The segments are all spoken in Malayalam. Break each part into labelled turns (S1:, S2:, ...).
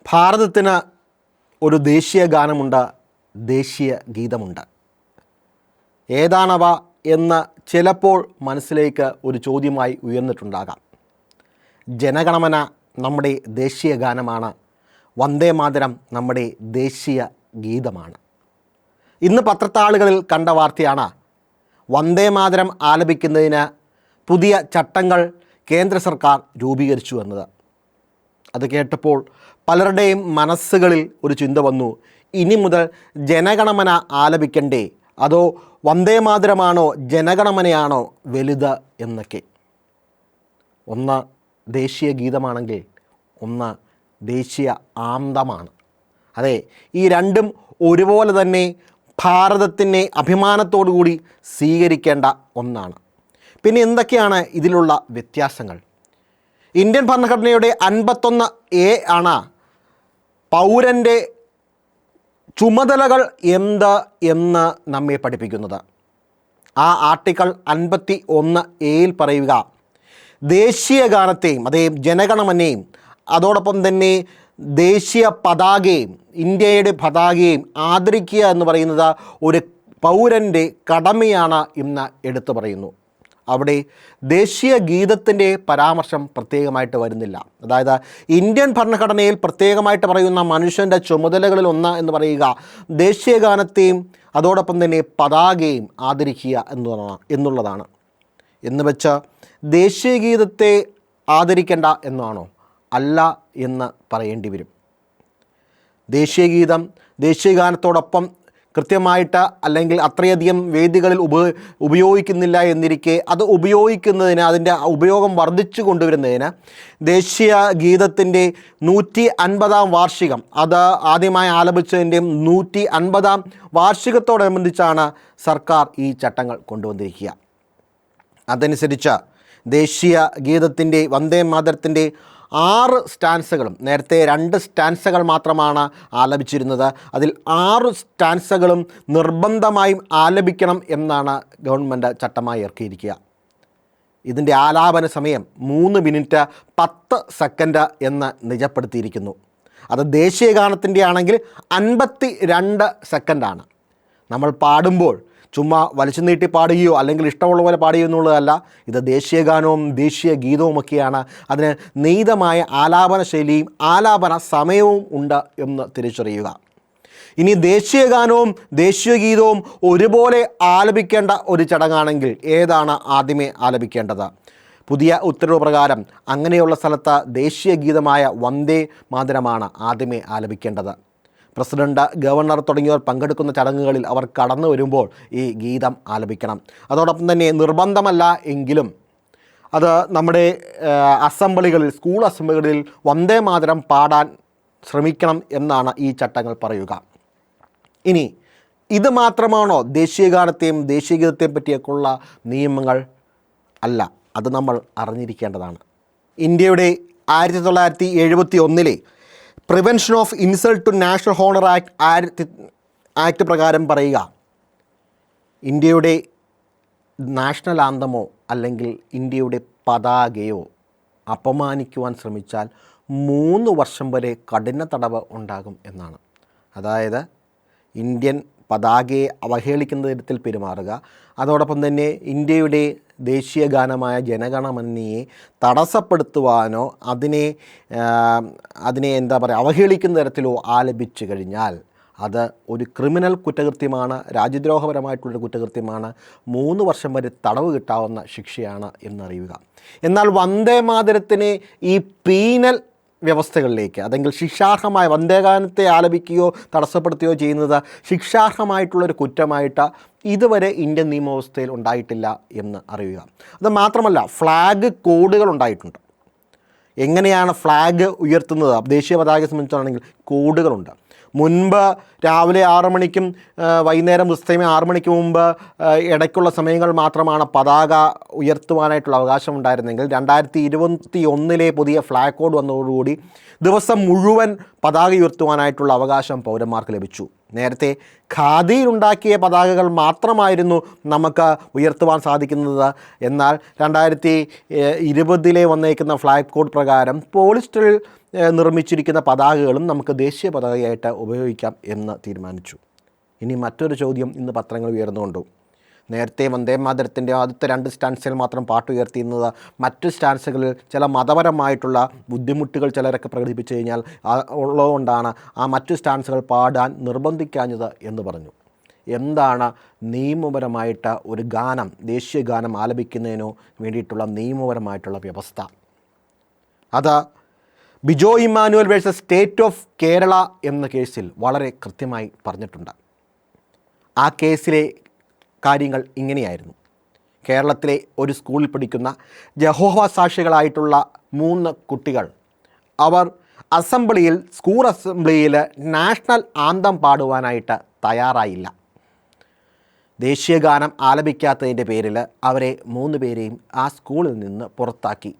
S1: ഭാരതത്തിന് ഒരു ദേശീയ ഗാനമുണ്ട്, ദേശീയ ഗീതമുണ്ട്. ഏതാണവ എന്ന് ചിലപ്പോൾ മനസ്സിലേക്ക് ഒരു ചോദ്യമായി ഉയർന്നിട്ടുണ്ടാകാം. ജനഗണമന നമ്മുടെ ദേശീയ ഗാനമാണ്, വന്ദേ മാതരം നമ്മുടെ ദേശീയ ഗീതമാണ്. ഇന്ന് പത്രത്താളുകളിൽ കണ്ട വാർത്തയാണ് വന്ദേ മാതരം ആലപിക്കുന്നതിന് പുതിയ ചട്ടങ്ങൾ കേന്ദ്ര സർക്കാർ രൂപീകരിച്ചു എന്നത്. അത് കേട്ടപ്പോൾ പലരുടെയും മനസ്സുകളിൽ ഒരു ചിന്ത വന്നു, ഇനി മുതൽ ജനഗണമന ആലപിക്കണ്ടേ, അതോ വന്ദേ മാതരമാണോ ജനഗണമനയാണോ വലുത് എന്നൊക്കെ. ഒന്ന് ദേശീയ ഗീതമാണെങ്കിൽ ഒന്ന് ദേശീയ ആന്തമാണ്. അതെ, ഈ രണ്ടും ഒരുപോലെ തന്നെ ഭാരതത്തിനെ അഭിമാനത്തോടു കൂടി സ്വീകരിക്കേണ്ട ഒന്നാണ്. പിന്നെ എന്തൊക്കെയാണ് ഇതിലുള്ള വ്യത്യാസങ്ങൾ? ഇന്ത്യൻ ഭരണഘടനയുടെ 51A ആണ് പൗരൻ്റെ ചുമതലകൾ എന്ത് എന്ന് നമ്മെ പഠിപ്പിക്കുന്നത്. ആ ആർട്ടിക്കിൾ 51A പറയുക, ദേശീയ ഗാനത്തെയും അതേ ജനഗണമനയും അതോടൊപ്പം തന്നെ ദേശീയ പതാകയും ഇന്ത്യയുടെ പതാകയും ആദരിക്കുക എന്ന് പറയുന്നത് ഒരു പൗരൻ്റെ കടമയാണ് എന്ന് എടുത്തു പറയുന്നു. അവിടെ ദേശീയ ഗീതത്തിൻ്റെ പരാമർശം പ്രത്യേകമായിട്ട് വരുന്നില്ല. അതായത് ഇന്ത്യൻ ഭരണഘടനയിൽ പ്രത്യേകമായിട്ട് പറയുന്ന മനുഷ്യൻ്റെ ചുമതലകളിൽ ഒന്ന് എന്ന് പറയുക ദേശീയ ഗാനത്തെയും അതോടൊപ്പം തന്നെ പതാകയും ആദരിക്കുക എന്നുള്ളതാണ്. എന്ന് വെച്ച് ദേശീയ ഗീതത്തെ ആദരിക്കേണ്ട എന്നാണോ? അല്ല എന്ന് പറയേണ്ടി വരും. ദേശീയ ഗാനത്തോടൊപ്പം കൃത്യമായിട്ട് അല്ലെങ്കിൽ അത്രയധികം വേദികളിൽ ഉപയോഗിക്കുന്നില്ല എന്നിരിക്കെ അത് ഉപയോഗിക്കുന്നതിന്, അതിൻ്റെ ഉപയോഗം വർദ്ധിച്ചു കൊണ്ടുവരുന്നതിന് ദേശീയ ഗീതത്തിൻ്റെ 150-ാം വാർഷികം, അത് ആദ്യമായി ആലപിച്ചതിൻ്റെ 150-ാം വാർഷികത്തോടനുബന്ധിച്ചാണ് സർക്കാർ ഈ ചട്ടങ്ങൾ കൊണ്ടുവന്നിരിക്കുക. അതനുസരിച്ച് ദേശീയ ഗീതത്തിൻ്റെ വന്ദേ മാതരത്തിൻ്റെ 6 സ്റ്റാൻസകളും, നേരത്തെ 2 സ്റ്റാൻസകൾ മാത്രമാണ് ആലപിച്ചിരുന്നത്, അതിൽ 6 സ്റ്റാൻസകളും നിർബന്ധമായും ആലപിക്കണം എന്നാണ് ഗവൺമെൻറ് ചട്ടമായി ഇറക്കിയിരിക്കുക. ഇതിൻ്റെ ആലാപന സമയം 3 മിനിറ്റ് 10 സെക്കൻഡ് എന്ന് നിജപ്പെടുത്തിയിരിക്കുന്നു. അത് ദേശീയ ഗാനത്തിൻ്റെ ആണെങ്കിൽ 52 സെക്കൻഡാണ്. നമ്മൾ പാടുമ്പോൾ ചുമ്മാ വലിച്ചു നീട്ടി പാടുകയോ അല്ലെങ്കിൽ ഇഷ്ടമുള്ള പോലെ പാടുകയോ എന്നുള്ളതല്ല. ഇത് ദേശീയ ഗാനവും ദേശീയ ഗീതവുമൊക്കെയാണ്. അതിന് നീതമായ ആലാപന ശൈലിയും ആലാപന സമയവും ഉണ്ട് എന്ന് തിരിച്ചറിയുക. ഇനി ദേശീയ ഗാനവും ദേശീയ ഗീതവും ഒരുപോലെ ആലപിക്കേണ്ട ഒരു ചടങ്ങാണെങ്കിൽ ഏതാണ് ആദ്യമേ ആലപിക്കേണ്ടത്? പുതിയ ഉത്തരവ് പ്രകാരം അങ്ങനെയുള്ള സ്ഥലത്ത് ദേശീയ ഗീതമായ വന്ദേ മാതരമാണ് ആദ്യമേ ആലപിക്കേണ്ടത്. പ്രസിഡന്റ്, ഗവർണർ തുടങ്ങിയവർ പങ്കെടുക്കുന്ന ചടങ്ങുകളിൽ അവർ കടന്നു വരുമ്പോൾ ഈ ഗീതം ആലപിക്കണം. അതോടൊപ്പം തന്നെ നിർബന്ധമല്ല എങ്കിലും അത് നമ്മുടെ അസംബ്ലികളിൽ, സ്കൂൾ അസംബ്ലികളിൽ വന്ദേ മാതരം പാടാൻ ശ്രമിക്കണം എന്നാണ് ഈ ചട്ടങ്ങൾ പറയുക. ഇനി ഇത് മാത്രമാണോ ദേശീയ ഗാനത്തെയും ദേശീയ ഗീതത്തെയും പറ്റിയൊക്കെയുള്ള നിയമങ്ങൾ? അല്ല, അത് നമ്മൾ അറിഞ്ഞിരിക്കേണ്ടതാണ്. ഇന്ത്യയുടെ 1971 prevention of insult to national honour act പ്രകാരം പറയുക, ഇന്ത്യയുടെ നാഷണൽ ആന്തമോ അല്ലെങ്കിൽ ഇന്ത്യയുടെ പതാകയോ അപമാനിക്കുവാൻ ശ്രമിച്ചാൽ 3 വർഷം വരെ കഠിന തടവ് ഉണ്ടാകും എന്നാണ്. അതായത് ഇന്ത്യൻ പതാകയെ അവഹേളിക്കുന്ന തരത്തിൽ പെരുമാറുക, അതോടൊപ്പം തന്നെ ഇന്ത്യയുടെ ദേശീയ ഗാനമായ ജനഗണമനയെ തടസ്സപ്പെടുത്തുവാനോ അതിനെ എന്താ പറയുക അവഹേളിക്കുന്ന തരത്തിലോ ആലപിച്ചു കഴിഞ്ഞാൽ അത് ഒരു ക്രിമിനൽ കുറ്റകൃത്യമാണ്, രാജ്യദ്രോഹപരമായിട്ടുള്ളൊരു കുറ്റകൃത്യമാണ്. 3 വർഷം വരെ തടവ് കിട്ടാവുന്ന ശിക്ഷയാണ് എന്നറിയുക. എന്നാൽ വന്ദേ മാതരത്തിനെ ഈ പീനൽ വ്യവസ്ഥകളിലേക്ക്, അതെങ്കിൽ ശിക്ഷാർഹമായ വന്ദേഗാനത്തെ ആലപിക്കുകയോ തടസ്സപ്പെടുത്തുകയോ ചെയ്യുന്നത് ശിക്ഷാർഹമായിട്ടുള്ളൊരു കുറ്റമായിട്ട് ഇതുവരെ ഇന്ത്യൻ നിയമവ്യവസ്ഥയിൽ ഉണ്ടായിട്ടില്ല എന്ന് അറിയുക. അത് മാത്രമല്ല, ഫ്ലാഗ് കോഡുകൾ ഉണ്ടായിട്ടുണ്ട്. എങ്ങനെയാണ് ഫ്ലാഗ് ഉയർത്തുന്നത്? ദേശീയ പതാകയെ സംബന്ധിച്ചാണെങ്കിൽ കോഡുകളുണ്ട്. മുൻപ് രാവിലെ 6 മണിക്കും വൈകുന്നേരം സമയം 6 മണിക്ക് മുമ്പ് ഇടയ്ക്കുള്ള സമയങ്ങൾ മാത്രമാണ് പതാക ഉയർത്തുവാനായിട്ടുള്ള അവകാശം ഉണ്ടായിരുന്നെങ്കിൽ 2021 പുതിയ ഫ്ലാഗ് കോഡ് വന്നതോടുകൂടി ദിവസം മുഴുവൻ പതാക ഉയർത്തുവാനായിട്ടുള്ള അവകാശം പൗരന്മാർക്ക് ലഭിച്ചു. നേരത്തെ ഖാദിയിലുണ്ടാക്കിയ പതാകകൾ മാത്രമായിരുന്നു നമുക്ക് ഉയർത്തുവാൻ സാധിക്കുന്നത്. എന്നാൽ 2020 വന്നേക്കുന്ന ഫ്ലാഗ് കോഡ് പ്രകാരം പോളിസ്റ്ററിൽ നിർമ്മിച്ചിരിക്കുന്ന പതാകകളും നമുക്ക് ദേശീയ പതാകയായിട്ട് ഉപയോഗിക്കാം എന്ന് തീരുമാനിച്ചു. ഇനി മറ്റൊരു ചോദ്യം ഇന്ന് പത്രങ്ങൾ ഉയർന്നുകൊണ്ടു. നേരത്തെ വന്ദേ മാതരത്തിൻ്റെ ആദ്യത്തെ 2 സ്റ്റാൻസുകൾ മാത്രം പാട്ടുയർത്തിയിരുന്നത് മറ്റു സ്റ്റാൻസുകളിൽ ചില മതപരമായിട്ടുള്ള ബുദ്ധിമുട്ടുകൾ ചിലരൊക്കെ പ്രകടിപ്പിച്ചു കഴിഞ്ഞാൽ ഉള്ളതുകൊണ്ടാണ് ആ മറ്റു സ്റ്റാൻസുകൾ പാടാൻ നിർബന്ധിക്കാഞ്ഞത് എന്ന് പറഞ്ഞു. എന്താണ് നിയമപരമായിട്ട് ഒരു ഗാനം, ദേശീയ ഗാനം ആലപിക്കുന്നതിനോ വേണ്ടിയിട്ടുള്ള നിയമപരമായിട്ടുള്ള വ്യവസ്ഥ? അത് Bijoy Emmanuel versus state of Kerala എന്ന കേസിൽ വളരെ കൃത്യമായി പറഞ്ഞിട്ടുണ്ട്. ആ കേസിലെ കാര്യങ്ങൾ ഇങ്ങനെയായിരുന്നു. കേരളത്തിലെ ഒരു സ്കൂളിൽ പഠിക്കുന്ന യഹോവ സാക്ഷികളായിട്ടുള്ള 3 കുട്ടികൾ അവർ സ്കൂൾ അസംബ്ലിയിൽ നാഷണൽ ആന്തം പാടുവാനായിട്ട് തയ്യാറായില്ല. ദേശീയ ഗാനം ആലപിക്കാത്തതിൻ്റെ പേരിൽ അവരെ 3 പേരെയും ആ സ്കൂളിൽ നിന്ന് പുറത്താക്കി.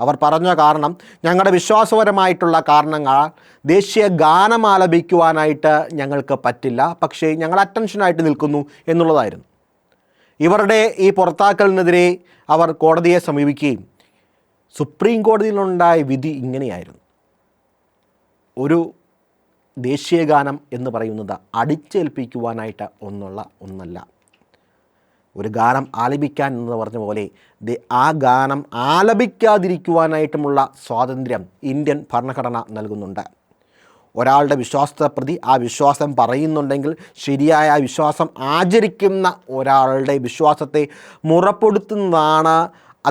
S1: അവർ പറഞ്ഞ കാരണം, ഞങ്ങളുടെ വിശ്വാസപരമായിട്ടുള്ള കാരണങ്ങൾ ദേശീയ ഗാനം ആലപിക്കുവാനായിട്ട് ഞങ്ങൾക്ക് പറ്റില്ല, പക്ഷേ ഞങ്ങൾ അറ്റൻഷനായിട്ട് നിൽക്കുന്നു എന്നുള്ളതായിരുന്നു. ഇവരുടെ ഈ പുറത്താക്കലിനെതിരെ അവർ കോടതിയെ സമീപിക്കുകയും സുപ്രീം കോടതിയിലുണ്ടായ വിധി ഇങ്ങനെയായിരുന്നു. ഒരു ദേശീയ ഗാനം എന്ന് പറയുന്നത് അടിച്ചേൽപ്പിക്കുവാനായിട്ട് ഒന്നല്ല. ഒരു ഗാനം ആലപിക്കാൻ എന്ന് പറഞ്ഞ പോലെ ആ ഗാനം ആലപിക്കാതിരിക്കുവാനായിട്ടുമുള്ള സ്വാതന്ത്ര്യം ഇന്ത്യൻ ഭരണഘടന നൽകുന്നുണ്ട്. ഒരാളുടെ വിശ്വാസത്തെ പ്രതി ആ വിശ്വാസം പറയുന്നുണ്ടെങ്കിൽ ശരിയായ ആ വിശ്വാസം ആചരിക്കുന്ന ഒരാളുടെ വിശ്വാസത്തെ മുറപ്പെടുത്തുന്നതാണ്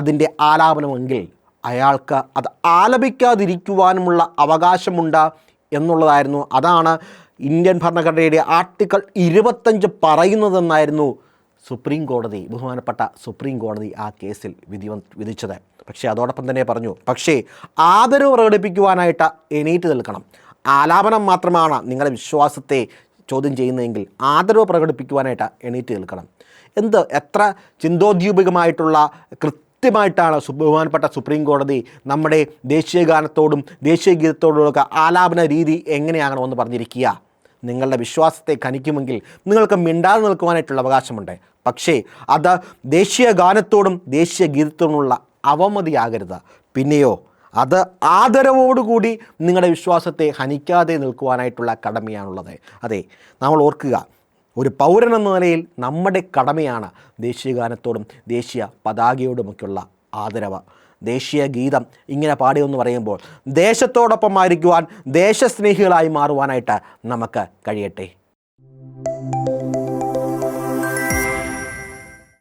S1: അതിൻ്റെ ആലാപനമെങ്കിൽ അയാൾക്ക് അത് ആലപിക്കാതിരിക്കുവാനുമുള്ള അവകാശമുണ്ട് എന്നുള്ളതായിരുന്നു. അതാണ് ഇന്ത്യൻ ഭരണഘടനയുടെ ആർട്ടിക്കിൾ 25 പറയുന്നതെന്നായിരുന്നു ബഹുമാനപ്പെട്ട സുപ്രീം കോടതി ആ കേസിൽ വിധിച്ചത്. പക്ഷേ അതോടൊപ്പം തന്നെ പറഞ്ഞു, പക്ഷേ ആദരവ് പ്രകടിപ്പിക്കുവാനായിട്ട് എണീറ്റ് നിൽക്കണം. ആലാപനം മാത്രമാണ് നിങ്ങളുടെ വിശ്വാസത്തെ ചോദ്യം ചെയ്യുന്നതെങ്കിൽ ആദരവ് പ്രകടിപ്പിക്കുവാനായിട്ട് എണീറ്റ് നിൽക്കണം. എത്ര ചിന്തോദ്ദീപകമായിട്ടുള്ള കൃത്യമായിട്ടാണ് ബഹുമാനപ്പെട്ട സുപ്രീം കോടതി നമ്മുടെ ദേശീയ ഗാനത്തോടും ദേശീയ ഗീതത്തോടുമൊക്കെ ആലാപന രീതി എങ്ങനെയാകണമെന്ന് പറഞ്ഞിരിക്കുക. നിങ്ങളുടെ വിശ്വാസത്തെ ഖനിക്കുമെങ്കിൽ നിങ്ങൾക്ക് മിണ്ടാതെ നിൽക്കുവാനായിട്ടുള്ള അവകാശമുണ്ട്. പക്ഷേ അത് ദേശീയ ഗാനത്തോടും ദേശീയ ഗീതത്തോടുമുള്ള അവമതിയാകരുത്. പിന്നെയോ അത് ആദരവോടുകൂടി നിങ്ങളുടെ വിശ്വാസത്തെ ഹനിക്കാതെ നിൽക്കുവാനായിട്ടുള്ള കടമയാണുള്ളത്. അതെ, നമ്മൾ ഓർക്കുക, ഒരു പൗരൻ എന്ന നിലയിൽ നമ്മുടെ കടമയാണ് ദേശീയ ഗാനത്തോടും ദേശീയ പതാകയോടുമൊക്കെയുള്ള ആദരവ്. ദേശീയ ഗീതം ഇങ്ങനെ പാടിയെന്ന് പറയുമ്പോൾ ദേശത്തോടൊപ്പം ആയിരിക്കുവാൻ ദേശസ്നേഹികളായി മാറുവാനായിട്ട് നമുക്ക് കഴിയട്ടെ.